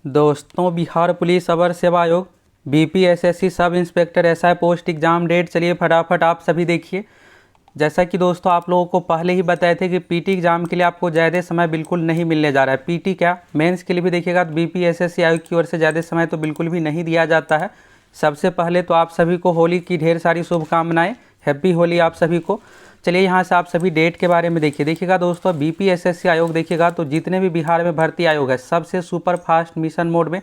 दोस्तों, बिहार पुलिस अवर सेवा आयोग BPSSC sub inspector SI post exam date चलिए फटाफट आप सभी देखिए। जैसा कि दोस्तों आप लोगों को पहले ही बताए थे कि पीटी एग्ज़ाम के लिए आपको ज़्यादा समय बिल्कुल नहीं मिलने जा रहा है। पीटी क्या मेंस के लिए भी देखिएगा तो बीपीएसएससी आयोग की ओर से ज़्यादा समय तो बिल्कुल भी नहीं दिया जाता है। सबसे पहले तो आप सभी को होली की ढेर सारी शुभकामनाएँ, हैप्पी होली आप सभी को। चलिए यहाँ से आप सभी डेट के बारे में देखिएगा दोस्तों, बीपीएसएससी आयोग देखिएगा तो जितने भी बिहार में भर्ती आयोग है सबसे सुपर फास्ट मिशन मोड में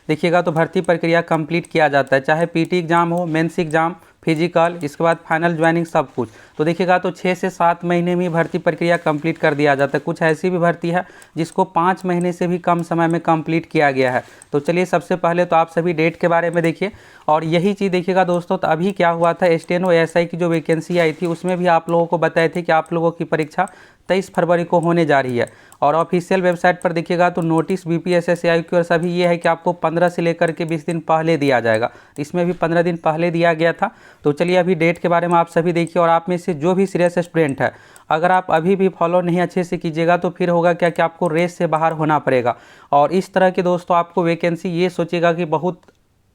देखिएगा तो भर्ती प्रक्रिया कंप्लीट किया जाता है। चाहे पीटी एग्जाम हो, मेंस एग्जाम, फिजिकल, इसके बाद फाइनल ज्वाइनिंग सब कुछ, तो देखिएगा तो 6 से 7 महीने में भर्ती प्रक्रिया कंप्लीट कर दिया जाता है। कुछ ऐसी भी भर्ती है जिसको 5 महीने से भी कम समय में कंप्लीट किया गया है। तो चलिए सबसे पहले तो आप सभी डेट के बारे में देखिए। और यही चीज़ देखिएगा दोस्तों, तो अभी क्या हुआ था, स्टेनो एएसआई की जो वैकेंसी आई थी उसमें भी आप लोगों को बताए थे कि आप लोगों की परीक्षा 23 फरवरी को होने जा रही है। और ऑफिशियल वेबसाइट पर देखिएगा तो नोटिस बीपीएसएससी आयोग की ओर से अभी ये है कि आपको 15 से लेकर के 20 दिन पहले दिया जाएगा। इसमें भी 15 दिन पहले दिया गया था। तो चलिए अभी डेट के बारे में आप सभी देखिए। और आप में से जो भी सीरियस स्टूडेंट है, अगर आप अभी भी फॉलो नहीं अच्छे से कीजिएगा तो फिर होगा क्या कि आपको रेस से बाहर होना पड़ेगा। और इस तरह के दोस्तों आपको वैकेंसी ये सोचिएगा कि बहुत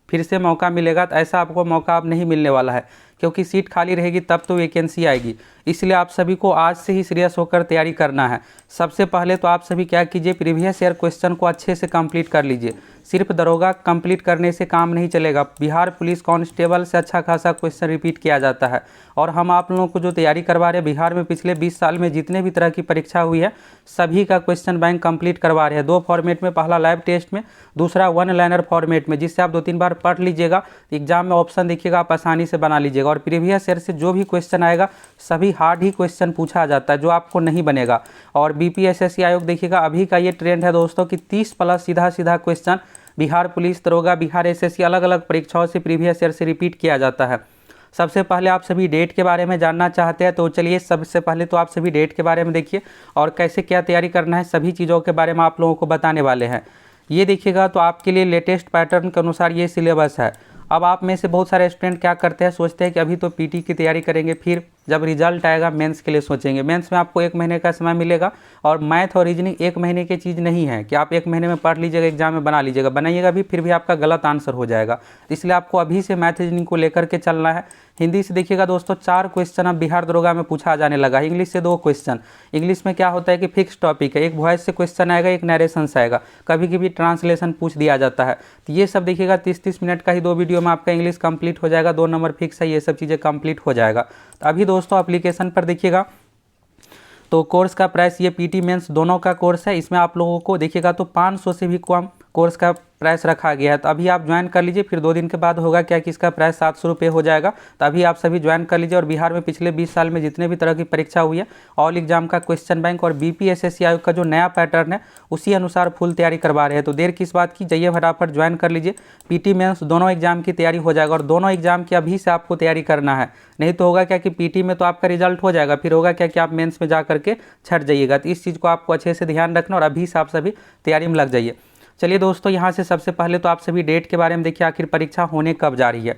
फिर से मौका मिलेगा, तो ऐसा आपको मौका अब नहीं मिलने वाला है, क्योंकि सीट खाली रहेगी तब तो वैकेंसी आएगी। इसलिए आप सभी को आज से ही सीरियस होकर तैयारी करना है। सबसे पहले तो आप सभी क्या कीजिए, प्रीवियस ईयर क्वेश्चन को अच्छे से कंप्लीट कर लीजिए। सिर्फ दरोगा कंप्लीट करने से काम नहीं चलेगा, बिहार पुलिस कांस्टेबल से अच्छा खासा क्वेश्चन रिपीट किया जाता है। और हम आप लोगों को जो तैयारी करवा रहे हैं, बिहार में पिछले 20 साल में जितने भी तरह की परीक्षा हुई है सभी का क्वेश्चन बैंक कंप्लीट करवा रहे हैं। 2 फॉर्मेट में, पहला लाइव टेस्ट में, दूसरा वन लाइनर फॉर्मेट में, जिससे आप 2-3 बार पढ़ लीजिएगा। एग्जाम में ऑप्शन देखिएगा आप आसानी से बना लीजिएगा। और प्रीवियस ईयर से जो भी क्वेश्चन आएगा सभी हार्ड ही क्वेश्चन पूछा जाता है, जो आपको नहीं बनेगा। और बीपीएसएससी आयोग देखिएगा अभी का ये ट्रेंड है दोस्तों कि 30+ सीधा क्वेश्चन बिहार पुलिस, दरोगा, बिहार एसएससी अलग अलग परीक्षाओं से प्रीवियस ईयर से रिपीट किया जाता है। सबसे पहले आप सभी डेट के बारे में जानना चाहते हैं, तो चलिए सबसे पहले तो आप सभी डेट के बारे में देखिए और कैसे क्या तैयारी करना है, सभी चीज़ों के बारे में आप लोगों को बताने वाले हैं। ये देखिएगा तो आपके लिए लेटेस्ट पैटर्न के अनुसार ये सिलेबस है। अब आप में से बहुत सारे स्टूडेंट क्या करते हैं, सोचते हैं कि अभी तो पीटी की तैयारी करेंगे, फिर जब रिजल्ट आएगा मेंस के लिए सोचेंगे। मेंस में आपको 1 महीने का समय मिलेगा। और मैथ और रीजनिंग 1 महीने की चीज़ नहीं है कि आप 1 महीने में पढ़ लीजिएगा, एग्जाम में बना लीजिएगा। बनाइएगा भी फिर भी आपका गलत आंसर हो जाएगा। इसलिए आपको अभी से मैथ रीजनिंग को लेकर के चलना है। हिंदी से देखिएगा दोस्तों 4 क्वेश्चन अब बिहार दरोगा में पूछा जाने लगा है। इंग्लिश से 2 क्वेश्चन। इंग्लिश में क्या होता है कि फिक्स टॉपिक है, एक वॉइस से क्वेश्चन आएगा, एक नरेशन से आएगा, कभी कभी ट्रांसलेशन पूछ दिया जाता है। तो ये सब देखिएगा 30-30 मिनट का ही 2 वीडियो में आपका इंग्लिश कंप्लीट हो जाएगा। 2 नंबर फिक्स है, ये सब चीज़ें कंप्लीट हो जाएगा। तो अभी दोस्तों एप्लीकेशन पर देखिएगा तो कोर्स का प्राइस, ये पीटी मेंस दोनों का कोर्स है, इसमें आप लोगों को देखिएगा तो 500 से भी कम कोर्स का प्राइस रखा गया है। तो अभी आप ज्वाइन कर लीजिए, फिर 2 दिन के बाद होगा क्या कि इसका प्राइस 700 रुपये हो जाएगा। तो अभी आप सभी ज्वाइन कर लीजिए। और बिहार में पिछले 20 साल में जितने भी तरह की परीक्षा हुई है, ऑल एग्जाम का क्वेश्चन बैंक और बीपीएसएससी आयोग का जो नया पैटर्न है उसी अनुसार फुल तैयारी करवा रहे हैं। तो देर किस बात की, जाइए फटाफट ज्वाइन कर लीजिए। पीटी मेंस दोनों एग्जाम की तैयारी हो जाएगा। और दोनों एग्जाम की अभी से आपको तैयारी करना है, नहीं तो होगा क्या कि पीटी में तो आपका रिजल्ट हो जाएगा, फिर होगा क्या कि आप मेंस में जा करके छट जाइएगा। तो इस चीज़ को आपको अच्छे से ध्यान रखना और अभी से आप सभी तैयारी में लग जाइए। चलिए दोस्तों, यहाँ से सबसे पहले तो आप सभी डेट के बारे में देखिए, आखिर परीक्षा होने कब जा रही है।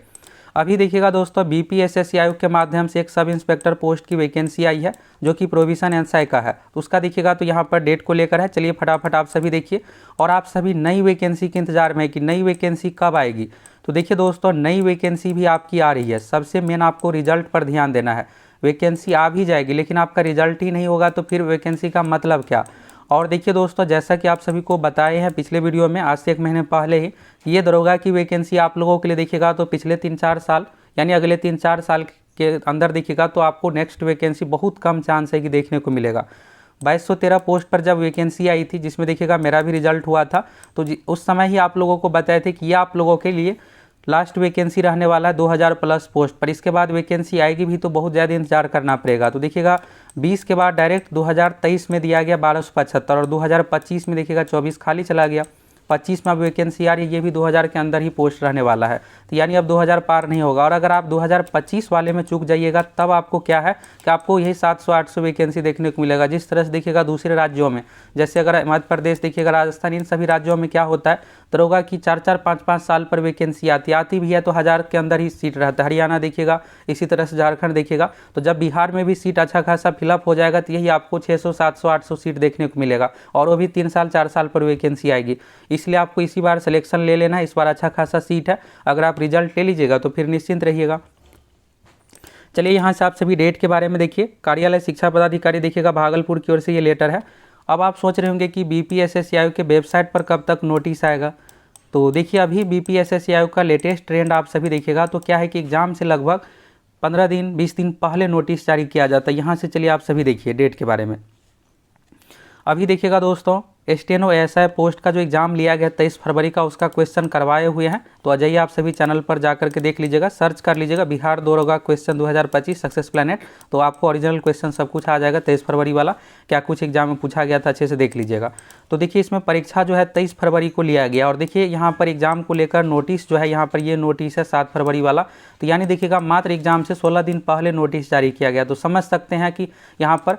अभी देखिएगा दोस्तों बीपीएसएससी आयोग के माध्यम से एक सब इंस्पेक्टर पोस्ट की वैकेंसी आई है, जो कि प्रोविजन एनएसआई का है। तो उसका देखिएगा तो यहाँ पर डेट को लेकर है। चलिए फटाफट आप सभी देखिए। और आप सभी नई वैकेंसी के इंतजार में कि नई वैकेंसी कब आएगी। तो देखिए दोस्तों, नई वैकेंसी भी आपकी आ रही है। सबसे मेन आपको रिजल्ट पर ध्यान देना है। वैकेंसी आ भी जाएगी, लेकिन आपका रिजल्ट ही नहीं होगा तो फिर वैकेंसी का मतलब क्या। और देखिए दोस्तों, जैसा कि आप सभी को बताए हैं पिछले वीडियो में, आज से 1 महीने पहले ही, ये दरोगा की वैकेंसी आप लोगों के लिए देखिएगा तो पिछले 3-4 साल यानी अगले 3-4 साल के अंदर देखिएगा तो आपको नेक्स्ट वैकेंसी बहुत कम चांस है कि देखने को मिलेगा। 2213 पोस्ट पर जब वैकेंसी आई थी, जिसमें देखिएगा मेरा भी रिजल्ट हुआ था, तो उस समय ही आप लोगों को बताए थे कि ये आप लोगों के लिए लास्ट वैकेंसी रहने वाला है 2000+ पोस्ट पर। इसके बाद वैकेंसी आएगी भी तो बहुत ज़्यादा इंतजार करना पड़ेगा। तो देखिएगा 20 के बाद डायरेक्ट 2023 में दिया गया 1275 और 2025 में देखिएगा 24 खाली चला गया। 25 में अब वैकेंसी आ रही है, ये भी 2000 के अंदर ही पोस्ट रहने वाला है। तो यानी अब 2000 पार नहीं होगा। और अगर आप 2025 वाले में चूक जाइएगा तब आपको क्या है कि आपको यही 700-800 वैकेंसी देखने को मिलेगा। जिस तरह से देखिएगा दूसरे राज्यों में, जैसे अगर मध्य प्रदेश देखिएगा, राजस्थान, इन सभी राज्यों में क्या होता है, दरोगा की 4-4 5-5 साल पर वैकेंसी आती भी है तो 1000 के अंदर ही सीट रहता है। हरियाणा देखिएगा, इसी तरह से झारखंड देखिएगा। तो जब बिहार में भी सीट अच्छा खासा फिलअप हो जाएगा तो यही आपको 600 700 800 सीट देखने को मिलेगा, और वो भी 3 साल 4 साल पर वैकेंसी आएगी। इसलिए आपको इसी बार सिलेक्शन ले लेना है, इस बार अच्छा खासा सीट है। अगर आप रिजल्ट ले लीजिएगा तो फिर निश्चिंत रहिएगा। चलिए यहाँ से आप सभी डेट के बारे में देखिए। कार्यालय शिक्षा पदाधिकारी देखिएगा भागलपुर की ओर से ये लेटर है। अब आप सोच रहे होंगे कि बीपीएसएससी आयोग के वेबसाइट पर कब तक नोटिस आएगा। तो देखिए अभी बीपीएसएससी आयोग का लेटेस्ट ट्रेंड आप सभी देखिएगा तो क्या है कि एग्जाम से लगभग 15 दिन 20 दिन पहले नोटिस जारी किया जाता है। यहाँ से चलिए आप सभी देखिए डेट के बारे में। अभी देखिएगा दोस्तों, स्टेनो एएसआई पोस्ट का जो एग्जाम लिया गया 23 फरवरी का, उसका क्वेश्चन करवाए हुए हैं। तो जाइए आप सभी चैनल पर जाकर के देख लीजिएगा, सर्च कर लीजिएगा बिहार दरोगा क्वेश्चन 2025 सक्सेस प्लैनेट, तो आपको ओरिजिनल क्वेश्चन सब कुछ आ जाएगा। 23 फरवरी वाला क्या कुछ एग्जाम में पूछा गया था, अच्छे से देख लीजिएगा। तो देखिए इसमें परीक्षा जो है 23 फरवरी को लिया गया, और देखिए यहाँ पर एग्जाम को लेकर नोटिस जो है, यहाँ पर ये नोटिस है 7 फरवरी वाला। तो यानी देखिएगा मात्र एग्जाम से 16 दिन पहले नोटिस जारी किया गया। तो समझ सकते हैं कि यहाँ पर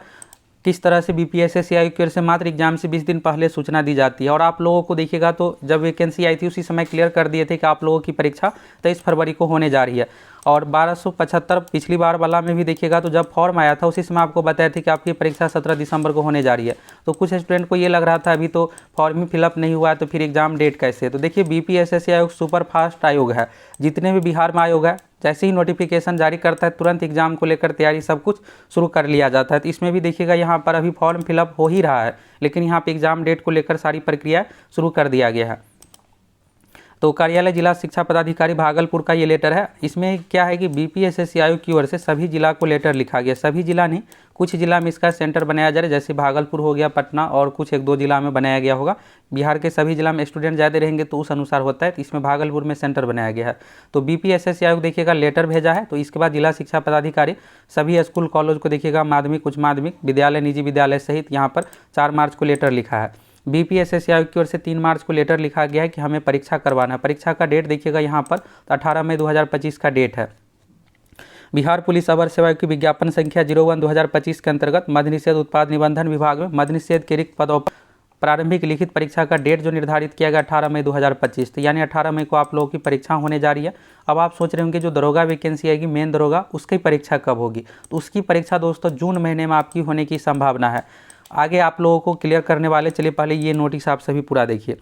किस तरह से बीपीएसएससी आयोग की ओर से मात्र एग्जाम से 20 दिन पहले सूचना दी जाती है। और आप लोगों को देखिएगा तो जब वैकेंसी आई थी उसी समय क्लियर कर दिए थे कि आप लोगों की परीक्षा 23 फरवरी को होने जा रही है। और 1275 पिछली बार वाला में भी देखिएगा तो जब फॉर्म आया था उसी समय आपको बताया था कि आपकी परीक्षा 17 दिसंबर को होने जा रही है। तो कुछ स्टूडेंट को ये लग रहा था अभी तो फॉर्म ही फिलअप नहीं हुआ है तो फिर एग्जाम डेट कैसे। तो देखिए बीपीएसएससी आयोग सुपर फास्ट आयोग है, जितने भी बिहार में आयोग है जैसे ही नोटिफिकेशन जारी करता है तुरंत एग्जाम को लेकर तैयारी सब कुछ शुरू कर लिया जाता है। तो इसमें भी देखिएगा यहाँ पर अभी फॉर्म फिलअप हो ही रहा है, लेकिन यहाँ पे एग्जाम डेट को लेकर सारी प्रक्रिया शुरू कर दिया गया है। तो कार्यालय जिला शिक्षा पदाधिकारी भागलपुर का ये लेटर है। इसमें क्या है कि बीपीएसएससी आयोग की ओर से सभी जिला को लेटर लिखा गया, सभी जिला नहीं, कुछ जिला में इसका सेंटर बनाया जा रहा है, जैसे भागलपुर हो गया, पटना और कुछ 1-2 जिला में बनाया गया होगा। बिहार के सभी जिला में स्टूडेंट ज़्यादा रहेंगे तो उस अनुसार होता है, तो इसमें भागलपुर में सेंटर बनाया गया है। तो बीपीएसएससी आयोग देखिएगा लेटर भेजा है। तो इसके बाद जिला शिक्षा पदाधिकारी सभी स्कूल कॉलेज को देखिएगा, माध्यमिक उच्च माध्यमिक विद्यालय निजी विद्यालय सहित यहाँ पर 4 मार्च को लेटर लिखा है। बीपीएसएससी आयोग की ओर से 3 मार्च को लेटर लिखा गया है कि हमें परीक्षा करवाना है। परीक्षा का डेट देखिएगा यहाँ पर 18 मई 2025 का डेट है। बिहार पुलिस अवर सेवा आयोग की विज्ञापन संख्या 01/2025 के अंतर्गत मद्य निषेध उत्पाद निबंधन विभाग में मद्य निषेध के रिक्त पदों पर प्रारंभिक लिखित परीक्षा का डेट जो निर्धारित किया गया 18 मई 2025, तो यानी 18 मई को आप लोगों की परीक्षा होने जा रही है। अब आप सोच रहे होंगे जो दरोगा वैकेंसी आएगी मेन दरोगा, उसकी परीक्षा कब होगी। तो उसकी परीक्षा दोस्तों जून महीने में आपकी होने की संभावना है। आगे आप लोगों को क्लियर करने वाले, चलिए पहले ये नोटिस आप सभी पूरा देखिए।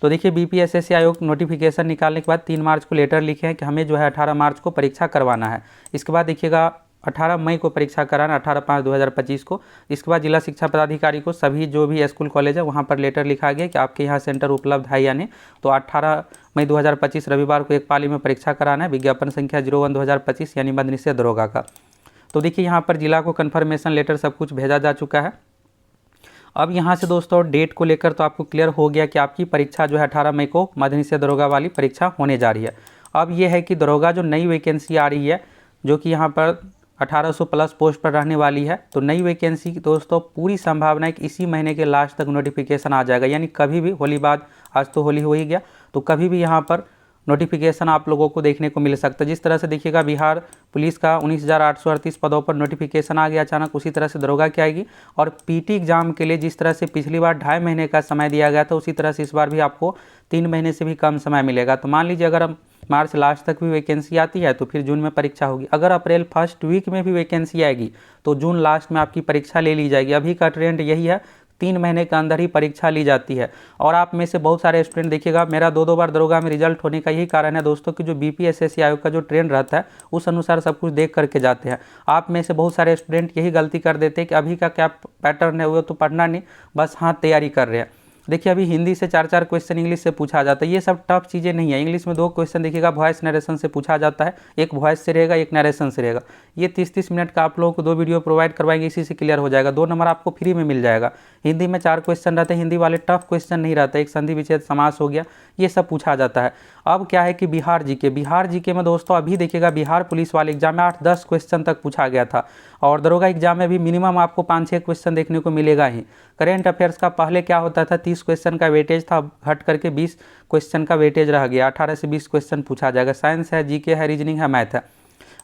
तो देखिए बीपीएसएससी आयोग नोटिफिकेशन निकालने के बाद 3 मार्च को लेटर लिखे हैं कि हमें जो है 18 मार्च को परीक्षा करवाना है। इसके बाद देखिएगा 18 मई को परीक्षा कराना, 18/5/2025 को। इसके बाद जिला शिक्षा पदाधिकारी को सभी जो भी स्कूल कॉलेज है वहाँ पर लेटर लिखा गया कि आपके यहाँ सेंटर उपलब्ध है या नहीं। तो 18 मई 2025 रविवार को एक पाली में परीक्षा कराना है, विज्ञापन संख्या 01/2025 यानी मद्य निषेध दरोगा का। तो देखिए यहाँ पर जिला को कन्फर्मेशन लेटर सब कुछ भेजा जा चुका है। अब यहाँ से दोस्तों डेट को लेकर तो आपको क्लियर हो गया कि आपकी परीक्षा जो है 18 मई को मद्य निषेध दरोगा वाली परीक्षा होने जा रही है। अब ये है कि दरोगा जो नई वैकेंसी आ रही है जो कि यहाँ पर 1800 प्लस पोस्ट पर रहने वाली है, तो नई वैकेंसी की दोस्तों पूरी संभावना है कि इसी महीने के लास्ट तक नोटिफिकेशन आ जाएगा। यानी कभी भी, होली बाद, आज तो होली हो ही गया, तो कभी भी यहाँ पर नोटिफिकेशन आप लोगों को देखने को मिल सकता है। जिस तरह से देखिएगा बिहार पुलिस का 19,838 पदों पर नोटिफिकेशन आ गया अचानक, उसी तरह से दरोगा की आएगी। और पीटी एग्जाम के लिए जिस तरह से पिछली बार 2.5 महीने का समय दिया गया था, उसी तरह से इस बार भी आपको 3 महीने से भी कम समय मिलेगा। तो मान लीजिए अगर मार्च लास्ट तक भी वैकेंसी आती है तो फिर जून में परीक्षा होगी। अगर अप्रैल फर्स्ट वीक में भी वैकेंसी आएगी तो जून लास्ट में आपकी परीक्षा ले ली जाएगी। अभी का ट्रेंड यही है, 3 महीने के अंदर ही परीक्षा ली जाती है। और आप में से बहुत सारे स्टूडेंट देखिएगा, मेरा 2-2 बार दरोगा में रिजल्ट होने का यही कारण है दोस्तों कि जो बीपीएसएससी आयोग का जो ट्रेंड रहता है उस अनुसार सब कुछ देख करके जाते हैं। आप में से बहुत सारे स्टूडेंट यही गलती कर देते हैं कि अभी का क्या पैटर्न है वो तो पढ़ना नहीं, बस हाँ तैयारी कर रहे हैं। देखिए अभी हिंदी से 4-4 क्वेश्चन इंग्लिश से पूछा जाता है, ये सब टफ चीज़ें नहीं है। इंग्लिश में 2 क्वेश्चन देखिएगा वॉइस नरेशन से पूछा जाता है, एक वॉइस से रहेगा एक नरेशन से रहेगा। ये 30-30 मिनट का आप लोगों को 2 वीडियो प्रोवाइड करवाएंगे, इसी से क्लियर हो जाएगा। 2 नंबर आपको फ्री में मिल जाएगा। हिंदी में 4 क्वेश्चन रहते हैं, हिंदी वाले टफ क्वेश्चन नहीं रहता, एक संधि विच्छेद समास हो गया, ये सब पूछा जाता है। अब क्या है कि बिहार जीके में दोस्तों अभी देखिएगा बिहार पुलिस वाले एग्जाम में 8-10 क्वेश्चन तक पूछा गया था, और दरोगा एग्जाम में भी मिनिमम आपको 5-6 क्वेश्चन देखने को मिलेगा ही। करेंट अफेयर्स का पहले क्या होता था, 30 क्वेश्चन का वेटेज था, हट करके 20 क्वेश्चन का वेटेज रह गया। 18 से 20 क्वेश्चन पूछा जाएगा। साइंस है, जीके है, रीजनिंग है, मैथ है।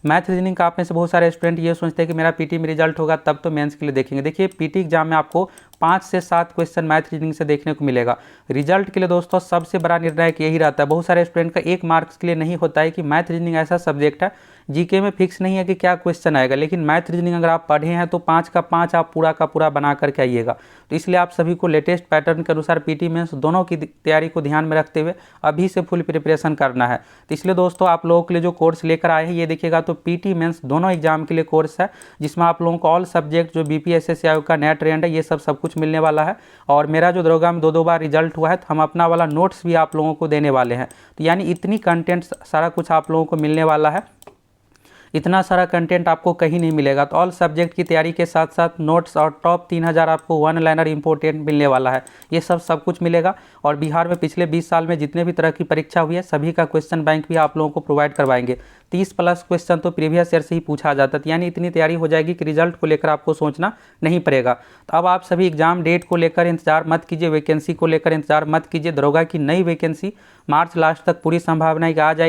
मैथ रीजनिंग का आप में से बहुत सारे स्टूडेंट ये सोचते हैं कि मेरा पीटी में रिजल्ट होगा तब तो मेंस के लिए देखेंगे। देखिए पीटी एग्जाम में आपको 5 से 7 क्वेश्चन मैथ रीजनिंग से देखने को मिलेगा। रिजल्ट के लिए दोस्तों सबसे बड़ा निर्णायक यही रहता है। बहुत सारे स्टूडेंट का 1 मार्क्स के लिए नहीं होता है कि मैथ रीजनिंग ऐसा सब्जेक्ट है जीके में फिक्स नहीं है कि क्या क्वेश्चन आएगा, लेकिन मैथ रीजनिंग अगर आप पढ़े हैं तो 5 का 5 आप पूरा का पूरा बना करके आइएगा। तो इसलिए आप सभी को लेटेस्ट पैटर्न के अनुसार पीटी मेंस दोनों की तैयारी को ध्यान में रखते हुए अभी से फुल प्रिपरेशन करना है। तो इसलिए दोस्तों आप लोगों के लिए जो कोर्स लेकर आए हैं ये देखिएगा, तो पीटी मेंस दोनों एग्जाम के लिए कोर्स है, जिसमें आप लोगों को ऑल सब्जेक्ट जो बीपीएसएससी आयोग का नया ट्रेंड है ये सब कुछ मिलने वाला है। और मेरा जो दरोगा में 2 बार रिजल्ट हुआ है तो हम अपना वाला नोट्स भी आप लोगों को देने वाले हैं। तो यानी इतनी कंटेंट सारा कुछ आप लोगों को मिलने वाला है, इतना सारा कंटेंट आपको कहीं नहीं मिलेगा। तो ऑल सब्जेक्ट की तैयारी के साथ साथ नोट्स और टॉप 3000 आपको 1 लाइनर इंपॉर्टेंट मिलने वाला है, ये सब कुछ मिलेगा। और बिहार में पिछले 20 साल में जितने भी तरह की परीक्षा हुई है सभी का क्वेश्चन बैंक भी आप लोगों को प्रोवाइड करवाएंगे। 30+ क्वेश्चन तो प्रीवियस ईयर से ही पूछा जाता है, यानी इतनी तैयारी हो जाएगी कि रिजल्ट को लेकर आपको सोचना नहीं पड़ेगा। तो अब आप सभी एग्जाम डेट को लेकर इंतजार मत कीजिए, वैकेंसी को लेकर इंतजार मत कीजिए। दरोगा की नई वैकेंसी मार्च लास्ट तक पूरी संभावना है कि आ जाएगी।